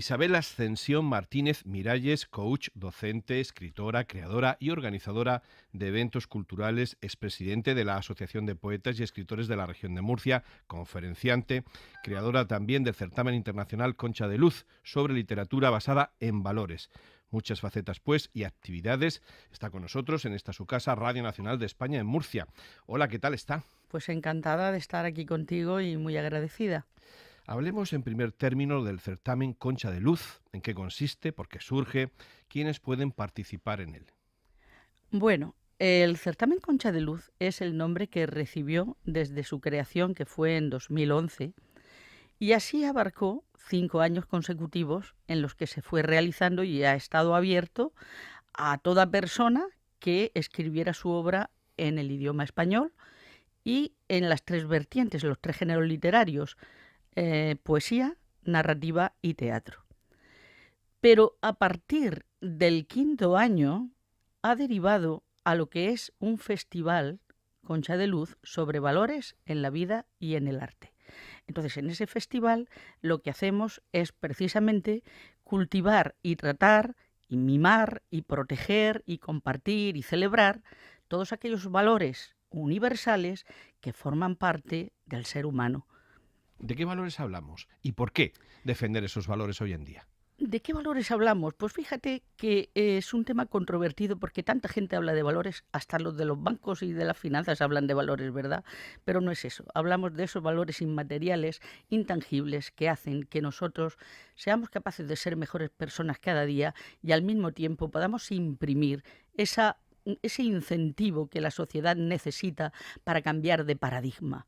Isabel Ascensión Martínez Miralles, coach, docente, escritora, creadora y organizadora de eventos culturales, expresidente de la Asociación de Poetas y Escritores de la Región de Murcia, conferenciante, creadora también del certamen internacional Concha de Luz sobre literatura basada en valores. Muchas facetas, pues, y actividades. Está con nosotros en esta su casa, Radio Nacional de España en Murcia. Hola, ¿qué tal está? Pues encantada de estar aquí contigo y muy agradecida. Hablemos en primer término del certamen Concha de Luz, en qué consiste, por qué surge, quiénes pueden participar en él. Bueno, el certamen Concha de Luz es el nombre que recibió desde su creación, que fue en 2011, y así abarcó 5 años consecutivos en los que se fue realizando y ha estado abierto a toda persona que escribiera su obra en el idioma español y en las 3 vertientes, los 3 géneros literarios: poesía, narrativa y teatro. Pero a partir del 5.º año ha derivado a lo que es un festival Concha de Luz sobre valores en la vida y en el arte. Entonces, en ese festival lo que hacemos es precisamente cultivar y tratar y mimar y proteger y compartir y celebrar todos aquellos valores universales que forman parte del ser humano. ¿De qué valores hablamos? ¿Y por qué defender esos valores hoy en día? ¿De qué valores hablamos? Pues fíjate que es un tema controvertido porque tanta gente habla de valores, hasta los de los bancos y de las finanzas hablan de valores, ¿verdad? Pero no es eso. Hablamos de esos valores inmateriales, intangibles, que hacen que nosotros seamos capaces de ser mejores personas cada día y al mismo tiempo podamos imprimir ese incentivo que la sociedad necesita para cambiar de paradigma.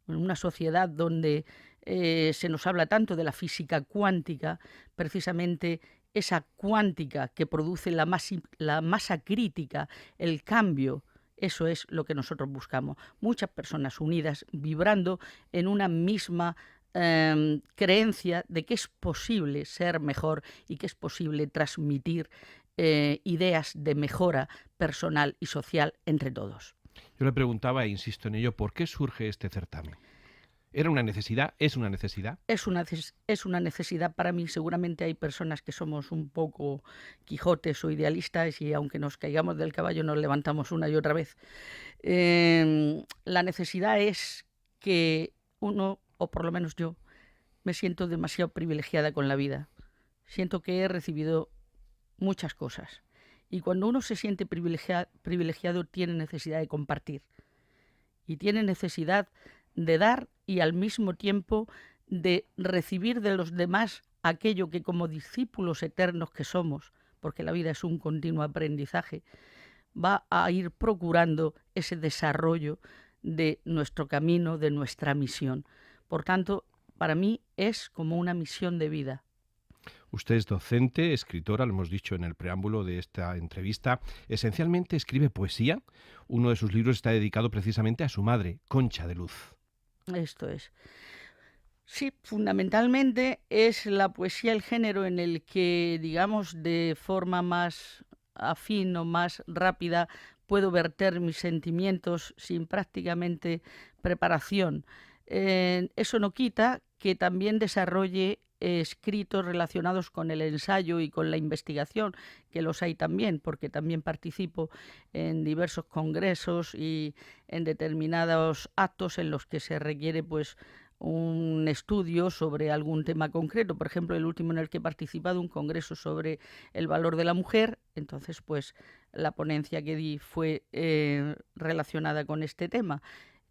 En una sociedad donde se nos habla tanto de la física cuántica, precisamente esa cuántica que produce la masa crítica, el cambio, eso es lo que nosotros buscamos. Muchas personas unidas, vibrando en una misma creencia de que es posible ser mejor y que es posible transmitir ideas de mejora personal y social entre todos. Yo le preguntaba, e insisto en ello, ¿por qué surge este certamen? ¿Era una necesidad? ¿Es una necesidad? Es una necesidad para mí. Seguramente hay personas que somos un poco quijotes o idealistas y aunque nos caigamos del caballo nos levantamos una y otra vez. La necesidad es que uno, o por lo menos yo, me siento demasiado privilegiada con la vida. Siento que he recibido muchas cosas. Y cuando uno se siente privilegiado tiene necesidad de compartir. Y tiene necesidad de dar y al mismo tiempo de recibir de los demás aquello que como discípulos eternos que somos, porque la vida es un continuo aprendizaje, va a ir procurando ese desarrollo de nuestro camino, de nuestra misión. Por tanto, para mí es como una misión de vida. Usted es docente, escritora, lo hemos dicho en el preámbulo de esta entrevista. Esencialmente escribe poesía. Uno de sus libros está dedicado precisamente a su madre, Concha de Luz. Esto es. Sí, fundamentalmente es la poesía el género en el que, digamos, de forma más afín o más rápida puedo verter mis sentimientos sin prácticamente preparación. Eso no quita que también desarrolle escritos relacionados con el ensayo y con la investigación, que los hay también, porque también participo en diversos congresos y en determinados actos en los que se requiere pues un estudio sobre algún tema concreto. Por ejemplo, el último en el que he participado, un congreso sobre el valor de la mujer. Entonces, pues la ponencia que di fue relacionada con este tema.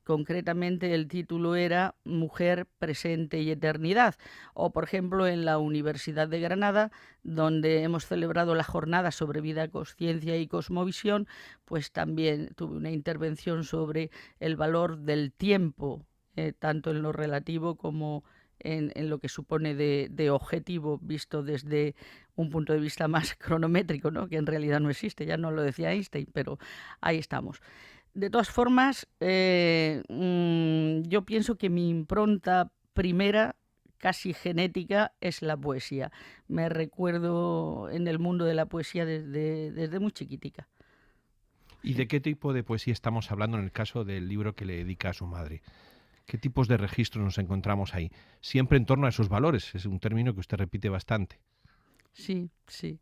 Concretamente el título era Mujer, Presente y Eternidad. O, por ejemplo, en la Universidad de Granada, donde hemos celebrado la jornada sobre vida, conciencia y cosmovisión, pues también tuve una intervención sobre el valor del tiempo, tanto en lo relativo como en lo que supone de objetivo, visto desde un punto de vista más cronométrico, ¿no? Que en realidad no existe, ya no lo decía Einstein, pero ahí estamos. De todas formas, yo pienso que mi impronta primera, casi genética, es la poesía. Me recuerdo en el mundo de la poesía desde muy chiquitica. ¿Y de qué tipo de poesía estamos hablando en el caso del libro que le dedica a su madre? ¿Qué tipos de registros nos encontramos ahí? Siempre en torno a esos valores, es un término que usted repite bastante. Sí, sí.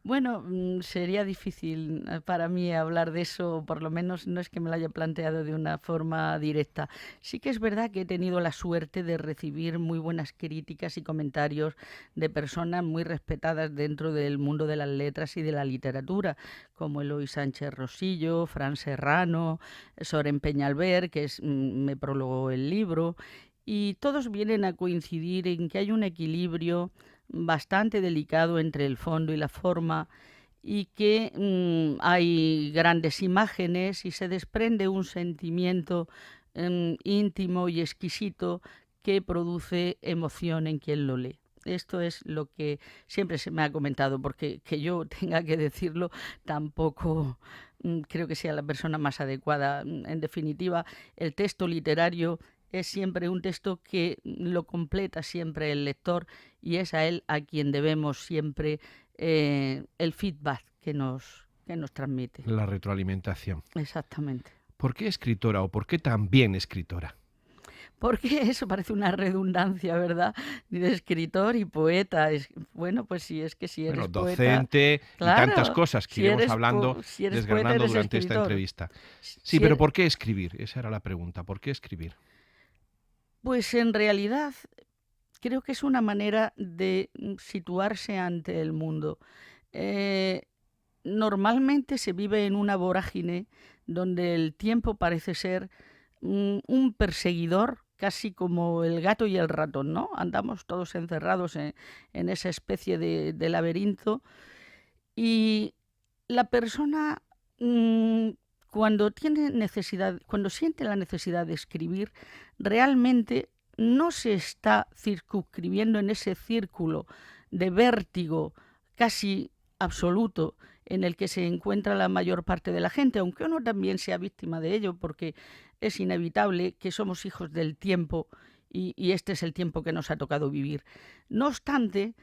Bueno, sería difícil para mí hablar de eso, o por lo menos no es que me lo haya planteado de una forma directa. Sí que es verdad que he tenido la suerte de recibir muy buenas críticas y comentarios de personas muy respetadas dentro del mundo de las letras y de la literatura, como Eloy Sánchez Rosillo, Fran Serrano, Soren Peñalver, me prologó el libro, y todos vienen a coincidir en que hay un equilibrio bastante delicado entre el fondo y la forma, y que hay grandes imágenes y se desprende un sentimiento íntimo y exquisito que produce emoción en quien lo lee. Esto es lo que siempre se me ha comentado, porque que yo tenga que decirlo tampoco creo que sea la persona más adecuada. En definitiva, el texto literario es siempre un texto que lo completa siempre el lector, y es a él a quien debemos siempre el feedback que nos transmite. La retroalimentación. Exactamente. ¿Por qué escritora o por qué también escritora? Porque eso parece una redundancia, ¿verdad? De escritor y poeta. Bueno, pues sí, es que si eres Bueno, poeta, docente y tantas claro, cosas que iremos hablando, si eres poeta desgranando eres durante esta escritor. entrevista. Sí, Si pero er- ¿por qué escribir? Esa era la pregunta. ¿Por qué escribir? pues en realidad creo que es una manera de situarse ante el mundo. Eh, Normalmente se vive en una vorágine donde el tiempo parece ser un perseguidor, casi como el gato y el ratón, ¿no? Andamos todos encerrados en esa especie de laberinto, y la persona mm, cuando tiene necesidad, cuando siente la necesidad de escribir, realmente no se está circunscribiendo en ese círculo de vértigo casi absoluto en el que se encuentra la mayor parte de la gente, aunque uno también sea víctima de ello, porque es inevitable que somos hijos del tiempo, y este es el tiempo que nos ha tocado vivir. No obstante,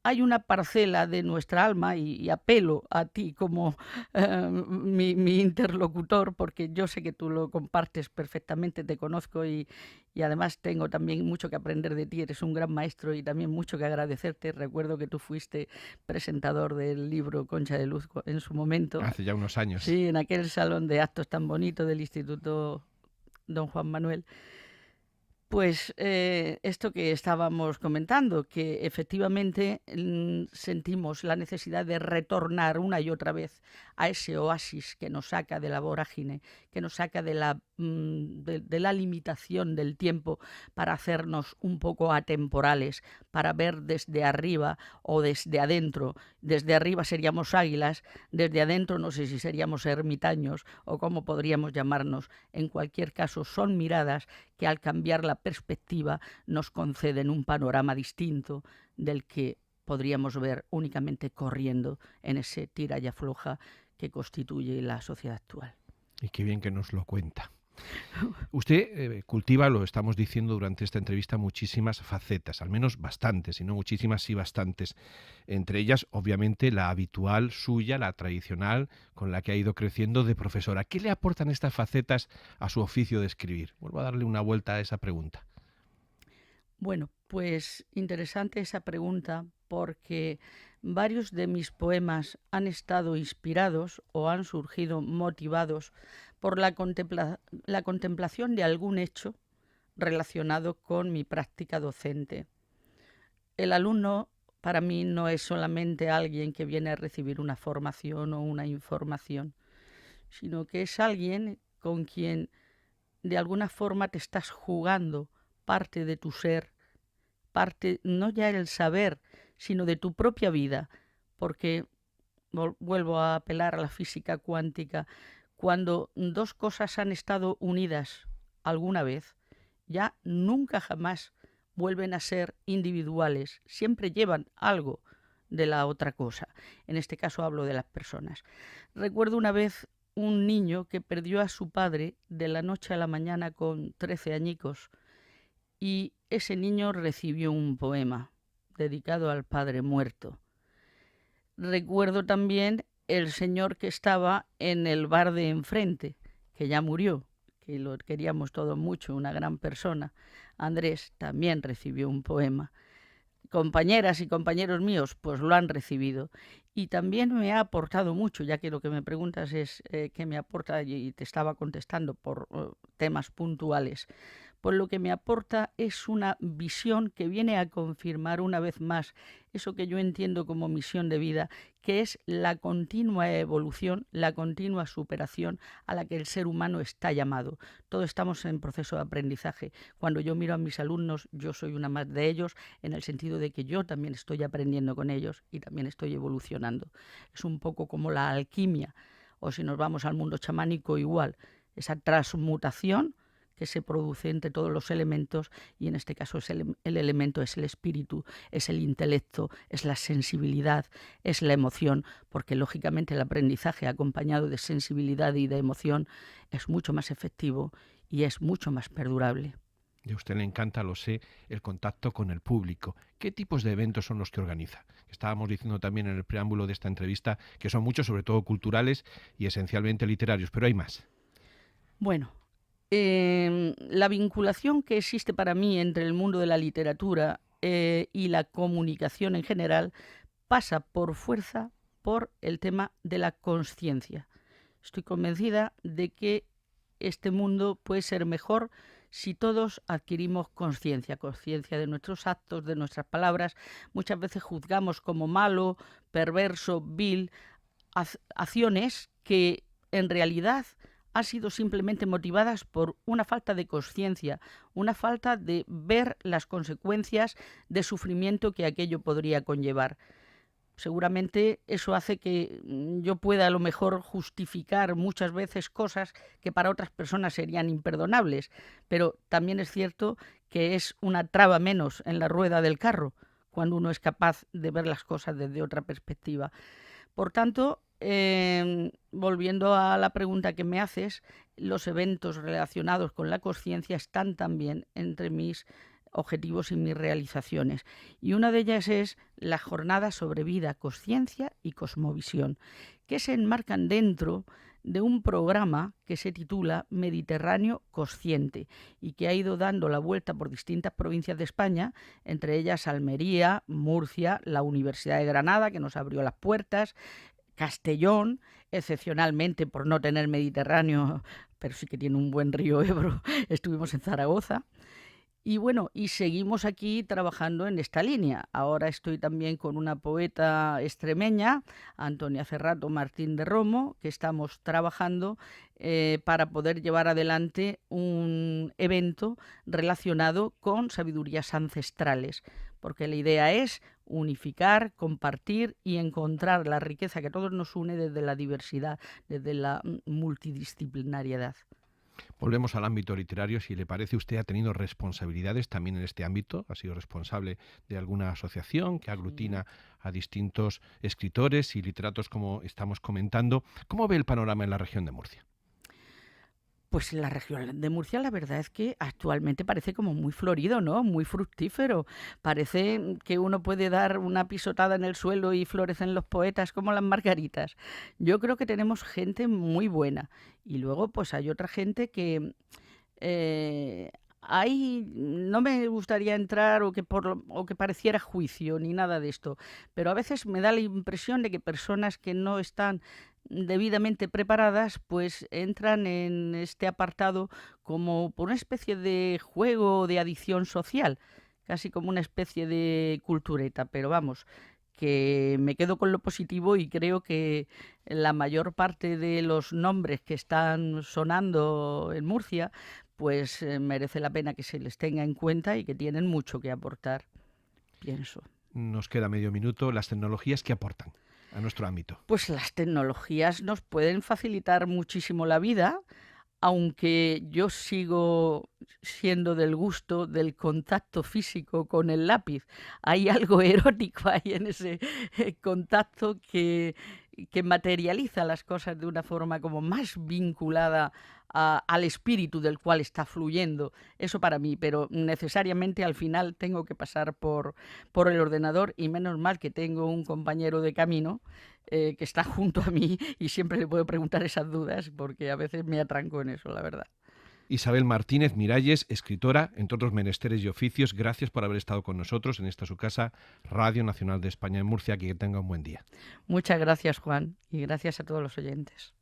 hay una parcela de nuestra alma, y apelo a ti como mi interlocutor, porque yo sé que tú lo compartes perfectamente, te conozco, y además tengo también mucho que aprender de ti, eres un gran maestro y también mucho que agradecerte. Recuerdo que tú fuiste presentador del libro Concha de Luz en su momento, Hace ya unos años. sí, en aquel salón de actos tan bonito del Instituto Don Juan Manuel. Pues esto que estábamos comentando, que efectivamente sentimos la necesidad de retornar una y otra vez a ese oasis que nos saca de la vorágine, que nos saca de la limitación del tiempo, para hacernos un poco atemporales, para ver desde arriba o desde adentro. Desde arriba seríamos águilas, desde adentro no sé si seríamos ermitaños o cómo podríamos llamarnos. En cualquier caso, son miradas que al cambiar la perspectiva nos conceden un panorama distinto del que podríamos ver únicamente corriendo en ese tira y afloja que constituye la sociedad actual. Y qué bien que nos lo cuenta. Usted cultiva, lo estamos diciendo durante esta entrevista, muchísimas facetas, al menos bastantes, y no muchísimas, sí bastantes. Entre ellas, obviamente, la habitual suya, la tradicional, con la que ha ido creciendo de profesora. ¿Qué le aportan estas facetas a su oficio de escribir? Vuelvo a darle una vuelta a esa pregunta. Bueno, pues interesante esa pregunta, porque varios de mis poemas han estado inspirados o han surgido motivados por la contemplación de algún hecho relacionado con mi práctica docente. El alumno para mí no es solamente alguien que viene a recibir una formación o una información, sino que es alguien con quien de alguna forma te estás jugando parte de tu ser, parte no ya el saber, sino de tu propia vida, porque vuelvo a apelar a la física cuántica. Cuando dos cosas han estado unidas alguna vez, ya nunca jamás vuelven a ser individuales, siempre llevan algo de la otra cosa. En este caso hablo de las personas. Recuerdo una vez un niño que perdió a su padre de la noche a la mañana con 13 añicos, y ese niño recibió un poema dedicado al padre muerto. Recuerdo también el señor que estaba en el bar de enfrente, que ya murió, que lo queríamos todos mucho, una gran persona. Andrés también recibió un poema. compañeras y compañeros míos pues lo han recibido. Y también me ha aportado mucho, ya que lo que me preguntas es qué me aporta, y te estaba contestando por temas puntuales. Pues lo que me aporta es una visión que viene a confirmar una vez más eso que yo entiendo como misión de vida, que es la continua evolución, la continua superación a la que el ser humano está llamado. Todos estamos en proceso de aprendizaje. Cuando yo miro a mis alumnos, yo soy una más de ellos, en el sentido de que yo también estoy aprendiendo con ellos y también estoy evolucionando. Es un poco como la alquimia, o si nos vamos al mundo chamánico igual, esa transmutación que se produce entre todos los elementos, y en este caso es el elemento es el espíritu, es el intelecto, es la sensibilidad, es la emoción, porque lógicamente el aprendizaje acompañado de sensibilidad y de emoción es mucho más efectivo y es mucho más perdurable. Y a usted le encanta, lo sé, el contacto con el público. ¿Qué tipos de eventos son los que organiza? Estábamos diciendo también en el preámbulo de esta entrevista que son muchos, sobre todo culturales y esencialmente literarios, pero hay más. Bueno, la vinculación que existe para mí entre el mundo de la literatura y la comunicación en general pasa por fuerza por el tema de la consciencia. Estoy convencida de que este mundo puede ser mejor si todos adquirimos conciencia, conciencia de nuestros actos, de nuestras palabras. Muchas veces juzgamos como malo, perverso, vil, acciones que en realidad han sido simplemente motivadas por una falta de conciencia, una falta de ver las consecuencias de sufrimiento que aquello podría conllevar. Seguramente eso hace que yo pueda a lo mejor justificar muchas veces cosas que para otras personas serían imperdonables, pero también es cierto que es una traba menos en la rueda del carro cuando uno es capaz de ver las cosas desde otra perspectiva. Por tanto, volviendo a la pregunta que me haces, los eventos relacionados con la conciencia están también entre mis objetivos y mis realizaciones. Y una de ellas es la jornada sobre vida, conciencia y cosmovisión, que se enmarcan dentro de un programa que se titula Mediterráneo Consciente y que ha ido dando la vuelta por distintas provincias de España, entre ellas Almería, Murcia, la Universidad de Granada, que nos abrió las puertas, Castellón, excepcionalmente por no tener Mediterráneo, pero sí que tiene un buen río Ebro, estuvimos en Zaragoza. Y bueno, y seguimos aquí trabajando en esta línea. Ahora estoy también con una poeta extremeña, Antonia Cerrato Martín de Romo, que estamos trabajando para poder llevar adelante un evento relacionado con sabidurías ancestrales, porque la idea es unificar, compartir y encontrar la riqueza que a todos nos une desde la diversidad, desde la multidisciplinariedad. Volvemos al ámbito literario. Si le parece, usted ha tenido responsabilidades también en este ámbito. Ha sido responsable de alguna asociación que aglutina a distintos escritores y literatos, como estamos comentando. ¿Cómo ve el panorama en la región de Murcia? Pues la región de Murcia, la verdad es que actualmente parece como muy florido, ¿no? Muy fructífero. Parece que uno puede dar una pisotada en el suelo y florecen los poetas como las margaritas. Yo creo que tenemos gente muy buena. Y luego, pues hay otra gente que no me gustaría entrar o que pareciera juicio ni nada de esto, pero a veces me da la impresión de que personas que no están debidamente preparadas, pues entran en este apartado como por una especie de juego de adicción social, casi como una especie de cultureta, pero vamos, que me quedo con lo positivo y creo que la mayor parte de los nombres que están sonando en Murcia, pues merece la pena que se les tenga en cuenta y que tienen mucho que aportar, pienso. Nos queda medio minuto. Las tecnologías que aportan a nuestro ámbito. Pues las tecnologías nos pueden facilitar muchísimo la vida, aunque yo sigo siendo del gusto del contacto físico con el lápiz. Hay algo erótico ahí en ese contacto que materializa las cosas de una forma como más vinculada al espíritu del cual está fluyendo. Eso para mí, pero necesariamente al final tengo que pasar por el ordenador, y menos mal que tengo un compañero de camino que está junto a mí y siempre le puedo preguntar esas dudas, porque a veces me atranco en eso, la verdad. Isabel Martínez Miralles, escritora, entre otros menesteres y oficios, gracias por haber estado con nosotros en esta su casa, Radio Nacional de España en Murcia. Que tenga un buen día. Muchas gracias, Juan, y gracias a todos los oyentes.